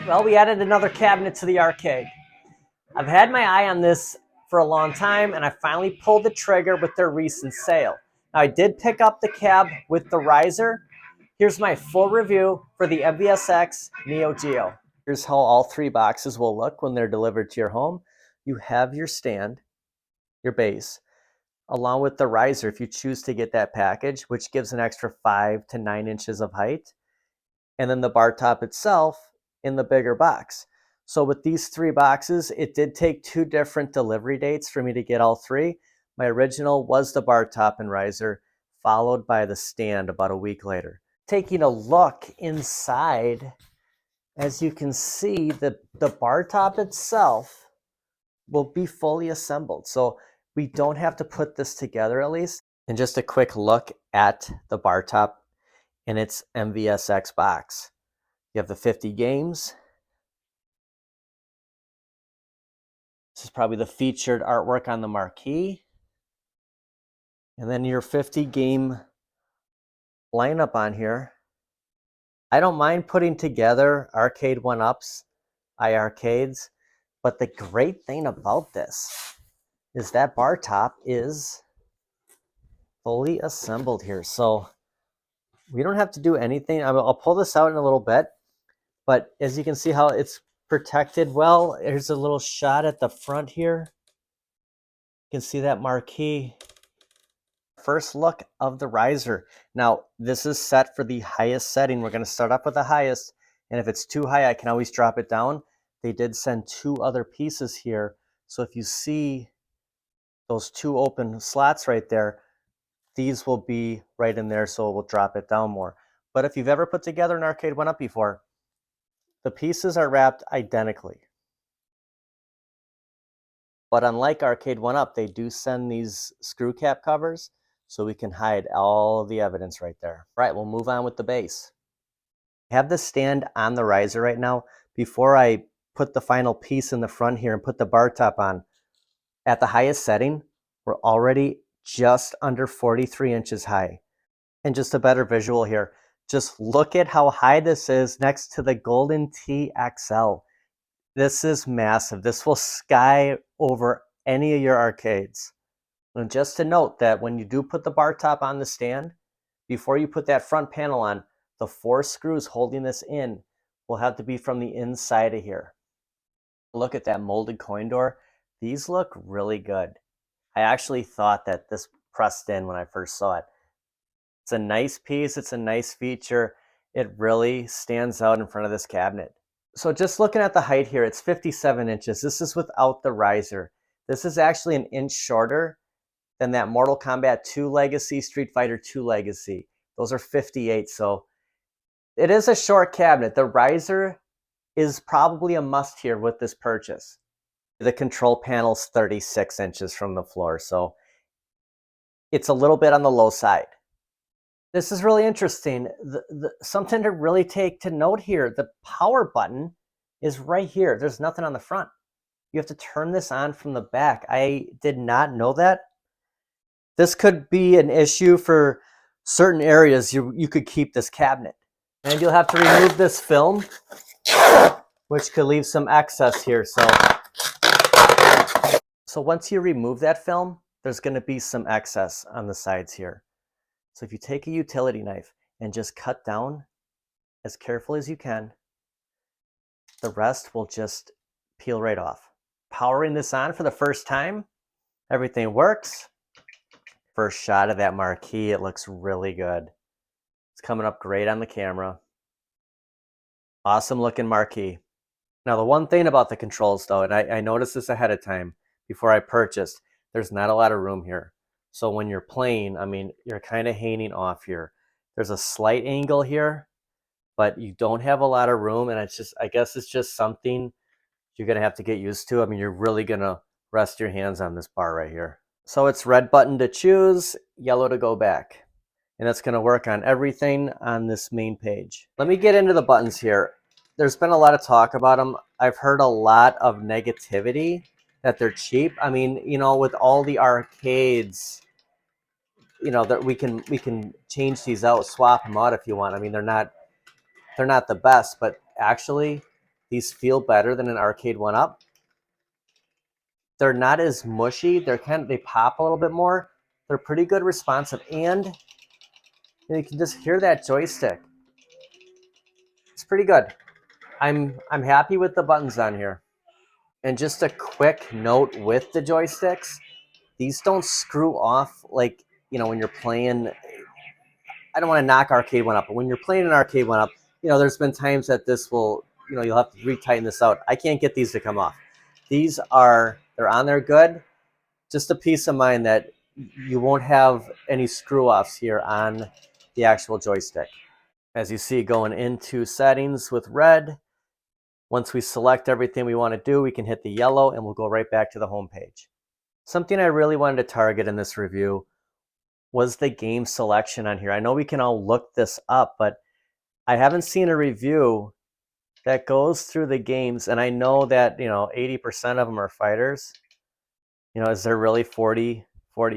Well, we added another cabinet to the arcade. I've had my eye on this for a long time, and I finally pulled the trigger with their recent sale. Now, I did pick up the cab with the riser. Here's my full review for the MVSX NEO-GEO. Here's how all three boxes will look when they're delivered to your home. You have your stand, your base, along with the riser if you choose to get that package, which gives an extra 5 to 9 inches of height, and then the bar top itself in the bigger box. So with these three boxes, it did take 2 different delivery dates for me to get all three. My original was the bar top and riser, followed by the stand about a week later. Taking a look inside, as you can see, the bar top itself will be fully assembled. So we don't have to put this together at least. And just a quick look at the bar top in its MVSX box. You have the 50 games. This is probably the featured artwork on the marquee. And then your 50 game lineup on here. I don't mind putting together arcade 1-ups, iArcades, but the great thing about this is that bar top is fully assembled here. So we don't have to do anything. I'll pull this out in a little bit, but as you can see how it's protected well, here's a little shot at the front here. You can see that marquee. First look of the riser. Now, this is set for the highest setting. We're going to start up with the highest, and if it's too high, I can always drop it down. They did send 2 other pieces here, so if you see those 2 open slots right there, these will be right in there, so it will drop it down more. But if you've ever put together an arcade 1-up before, the pieces are wrapped identically. But unlike arcade 1-up, they do send these screw cap covers, so we can hide all of the evidence right there. All right, we'll move on with the base. I have the stand on the riser right now. Before I put the final piece in the front here and put the bar top on, at the highest setting, we're already just under 43 inches high. And just a better visual here, just look at how high this is next to the Golden Tee XL. This is massive. This will sky over any of your arcades. And just to note that when you do put the bar top on the stand, before you put that front panel on, the 4 screws holding this in will have to be from the inside of here. Look at that molded coin door. These look really good. I actually thought that this pressed in when I first saw it. It's a nice piece. It's a nice feature. It really stands out in front of this cabinet. So just looking at the height here, it's 57 inches. This is without the riser. This is actually an inch shorter than that Mortal Kombat 2 Legacy, Street Fighter 2 Legacy. Those are 58, so it is a short cabinet. The riser is probably a must here with this purchase. The control panel's 36 inches from the floor, so it's a little bit on the low side. This is really interesting. Something to really take to note here, the power button is right here. There's nothing on the front. You have to turn this on from the back. I did not know that. This could be an issue for certain areas. You could keep this cabinet. And you'll have to remove this film, which could leave some excess here. So once you remove that film, there's going to be some excess on the sides here. So if you take a utility knife and just cut down as carefully as you can, the rest will just peel right off. Powering this on for the first time, everything works. First shot of that marquee, it looks really good. It's coming up great on the camera. Awesome looking marquee. Now the one thing about the controls though, and I noticed this ahead of time before I purchased, there's not a lot of room here. So when you're playing, I mean, you're kind of hanging off here. There's a slight angle here, but you don't have a lot of room, and it's just, I guess it's just something you're gonna have to get used to. I mean, you're really gonna rest your hands on this bar right here. So it's red button to choose, yellow to go back. And that's gonna work on everything on this main page. Let me get into the buttons here. There's been a lot of talk about them. I've heard a lot of negativity that they're cheap. I mean, you know, with all the arcades, you know, that we can change these out, swap them out if you want. I mean, they're not the best, but actually These feel better than an arcade 1-up. They're not as mushy. They pop a little bit more. They're pretty good responsive, and you can just hear that joystick. It's pretty good. I'm happy with the buttons on here. And just a quick note with the joysticks, these don't screw off like, when you're playing. I don't want to knock arcade 1-up, but when you're playing an arcade 1-up, there's been times that this will, you'll have to retighten this out. I can't get these to come off. They're on there good. Just a peace of mind that you won't have any screw offs here on the actual joystick. As you see, going into settings with red, once we select everything we want to do, we can hit the yellow and we'll go right back to the home page. Something I really wanted to target in this review was the game selection on here. I know we can all look this up, but I haven't seen a review that goes through the games, and I know that 80% of them are fighters. Is there really 40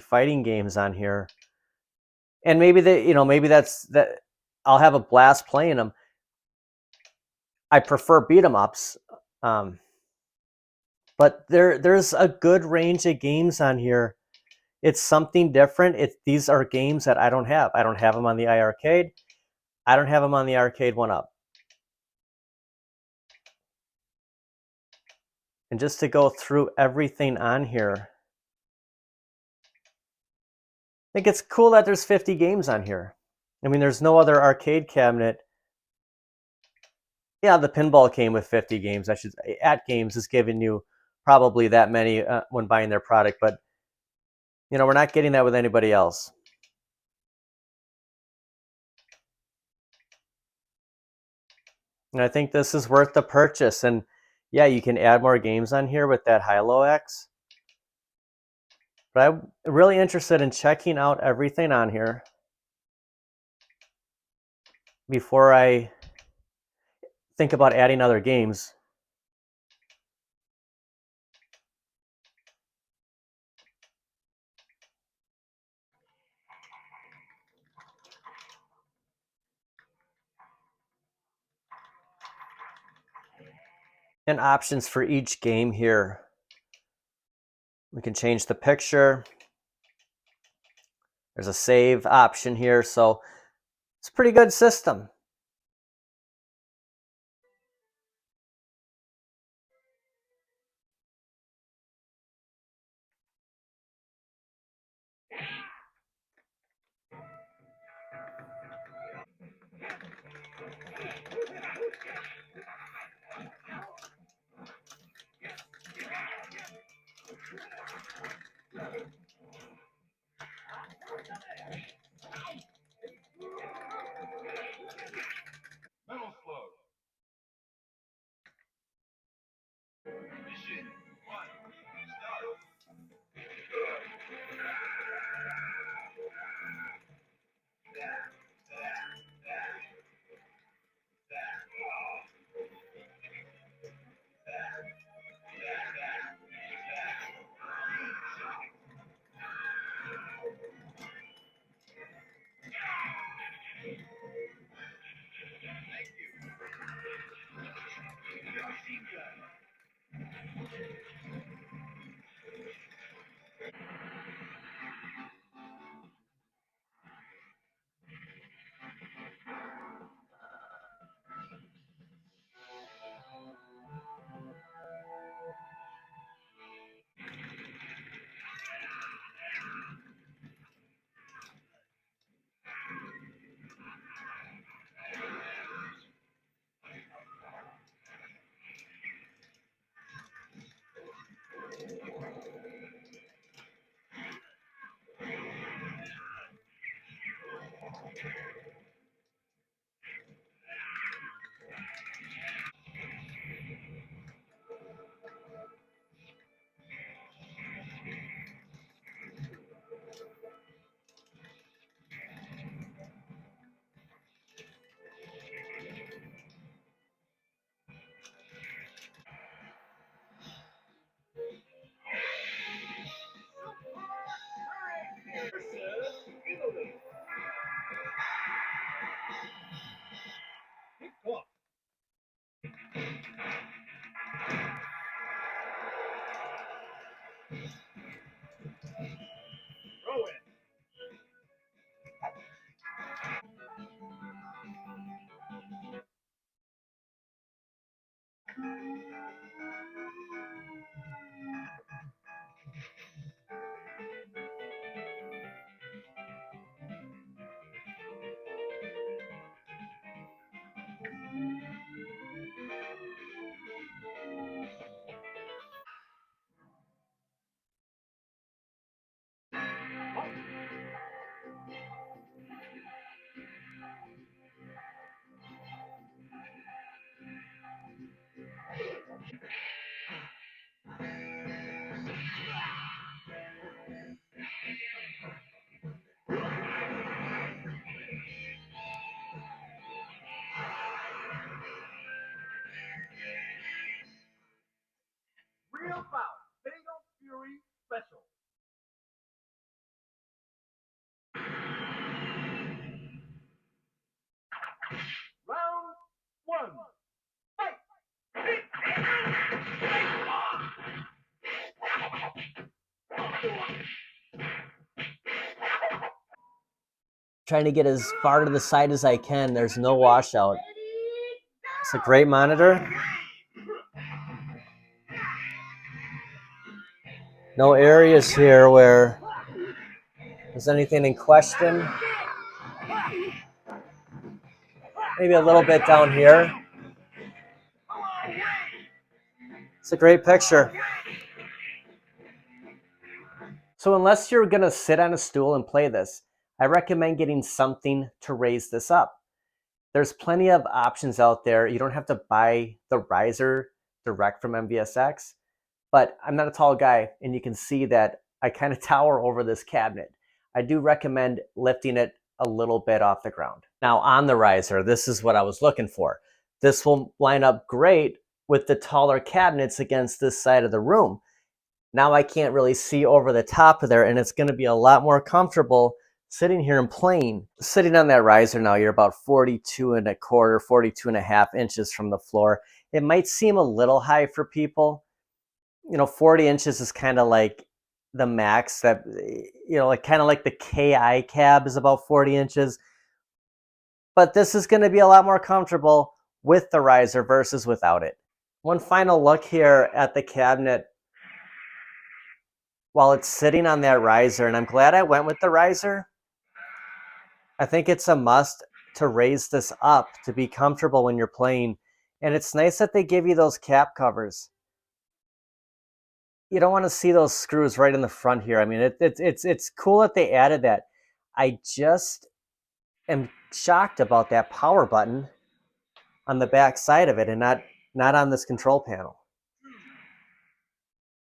fighting games on here? And maybe maybe that I'll have a blast playing them. I prefer beat 'em ups, but there's a good range of games on here. It's something different. These are games that I don't have. I don't have them on the iArcade. I don't have them on the arcade 1-up. And just to go through everything on here, I think it's cool that there's 50 games on here. I mean, there's no other arcade cabinet. Yeah, the pinball came with 50 games. At Games is giving you probably that many when buying their product, but we're not getting that with anybody else. And I think this is worth the purchase. And yeah, you can add more games on here with that high-low X. But I'm really interested in checking out everything on here before I think about adding other games. And options for each game here. We can change the picture. There's a save option here, so it's a pretty good system. Real foul. Fatal Fury Special. Round one. Fight. Trying to get as far to the side as I can. There's no washout. It's a great monitor. No areas here where there's anything in question. Maybe a little bit down here. It's a great picture. So unless you're gonna sit on a stool and play this, I recommend getting something to raise this up. There's plenty of options out there. You don't have to buy the riser direct from MVSX, but I'm not a tall guy, and you can see that I kind of tower over this cabinet. I do recommend lifting it a little bit off the ground. Now on the riser, this is what I was looking for. This will line up great with the taller cabinets against this side of the room. Now I can't really see over the top of there, and it's going to be a lot more comfortable sitting here and playing. Sitting on that riser now, you're about 42.25, 42.5 inches from the floor. It might seem a little high for people. 40 inches is kind of like the max that, like kind of like the KI cab is about 40 inches. But this is going to be a lot more comfortable with the riser versus without it. One final look here at the cabinet while it's sitting on that riser, and I'm glad I went with the riser. I think it's a must to raise this up to be comfortable when you're playing. And it's nice that they give you those cap covers. You don't want to see those screws right in the front here. I mean, it's cool that they added that. I just am shocked about that power button on the back side of it and not on this control panel.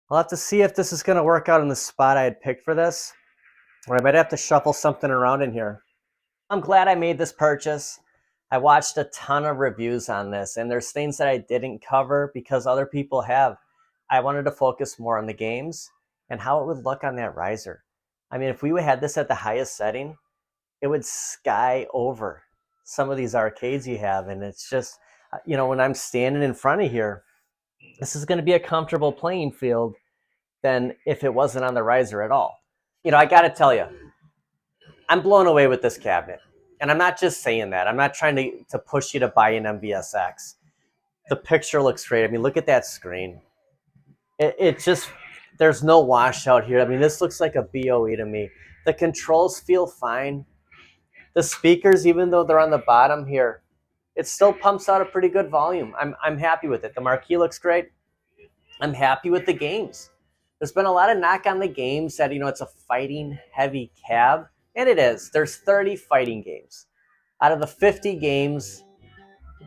I'll have to see if this is going to work out in the spot I had picked for this, or I might have to shuffle something around in here. I'm glad I made this purchase. I watched a ton of reviews on this, and there's things that I didn't cover because other people have. I wanted to focus more on the games and how it would look on that riser. I mean, if we had this at the highest setting, it would sky over some of these arcades you have. And it's just, when I'm standing in front of here, this is going to be a comfortable playing field than if it wasn't on the riser at all. I got to tell you, I'm blown away with this cabinet. And I'm not just saying that. I'm not trying to push you to buy an MVSX. The picture looks great. I mean, look at that screen. It just, there's no washout here. I mean, this looks like a BOE to me. The controls feel fine. The speakers, even though they're on the bottom here, it still pumps out a pretty good volume. I'm happy with it. The marquee looks great. I'm happy with the games. There's been a lot of knock on the games that, it's a fighting heavy cab. And it is. There's 30 fighting games. Out of the 50 games,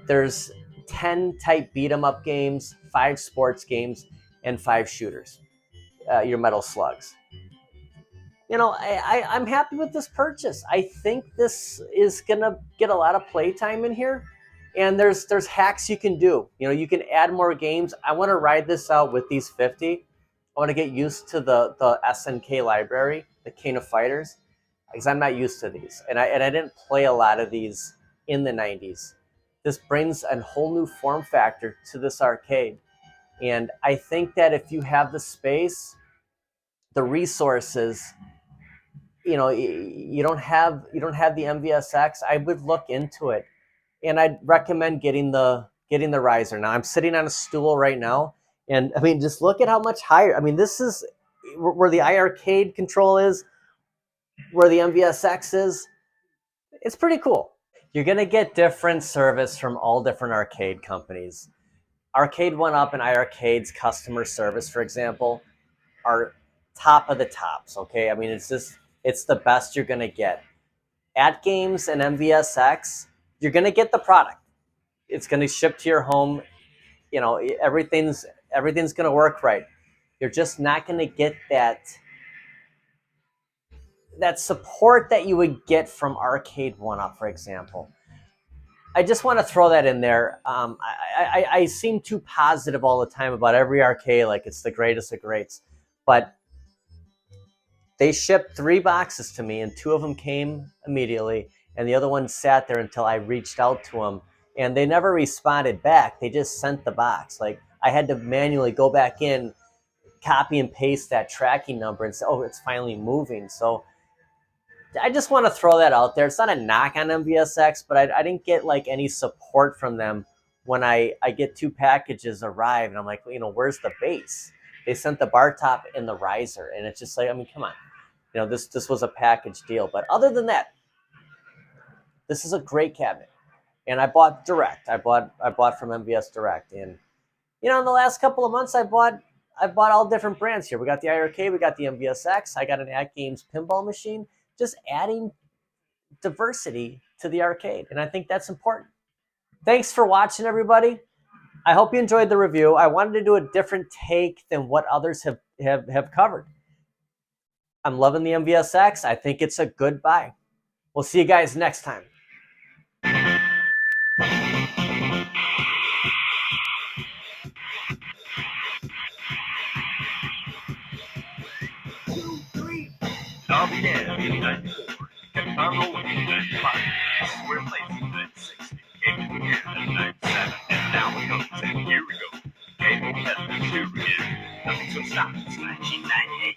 there's 10 type beat 'em up games, 5 sports games, and 5 shooters. Your Metal Slugs. I'm happy with this purchase. I think this is gonna get a lot of play time in here, and there's hacks you can do. You can add more games. I want to ride this out with these 50. I want to get used to the SNK library, the King of Fighters, because I'm not used to these, and I didn't play a lot of these in the 90s. This brings a whole new form factor to this arcade, and I think that if you have the space, the resources, you don't have the MVSX, I would look into it, and I'd recommend getting the riser. Now I'm sitting on a stool right now, and I mean, just look at how much higher. I mean, this is where the iArcade control is, where the MVSX is. It's pretty cool. You're gonna get different service from all different arcade companies. Arcade One Up and iArcade's customer service, for example, are top of the tops. Okay, I mean, it's the best you're gonna get. At Games and MVSX, you're gonna get the product. It's gonna ship to your home. Everything's gonna work right. You're just not gonna get that support that you would get from Arcade One Up, for example. I just want to throw that in there. I seem too positive all the time about every arcade, like it's the greatest of greats, but they shipped 3 boxes to me, and 2 of them came immediately, and the other one sat there until I reached out to them, and they never responded back. They just sent the box. Like, I had to manually go back in, copy and paste that tracking number, and say, "Oh, it's finally moving." So I just want to throw that out there. It's not a knock on MVSX, but I didn't get like any support from them when I get 2 packages arrive, and I'm like, where's the base? They sent the bar top and the riser, and it's just like, I mean, come on. This was a package deal. But other than that, this is a great cabinet. And I bought direct. I bought from MVS Direct. And in the last couple of months, I bought all different brands here. We got the iArcade, we got the MVSX, I got an At Games pinball machine, just adding diversity to the arcade. And I think that's important. Thanks for watching, everybody. I hope you enjoyed the review. I wanted to do a different take than what others have covered. I'm loving the MVSX. I think it's a good buy. We'll see you guys next time. 2, 3. I'll be there in 94. Kept on rolling in 95. Square place in 96. Came to the end in 97. And now it comes, and here we go. Came in 2 again. Nothing's gonna stop. It's 1998.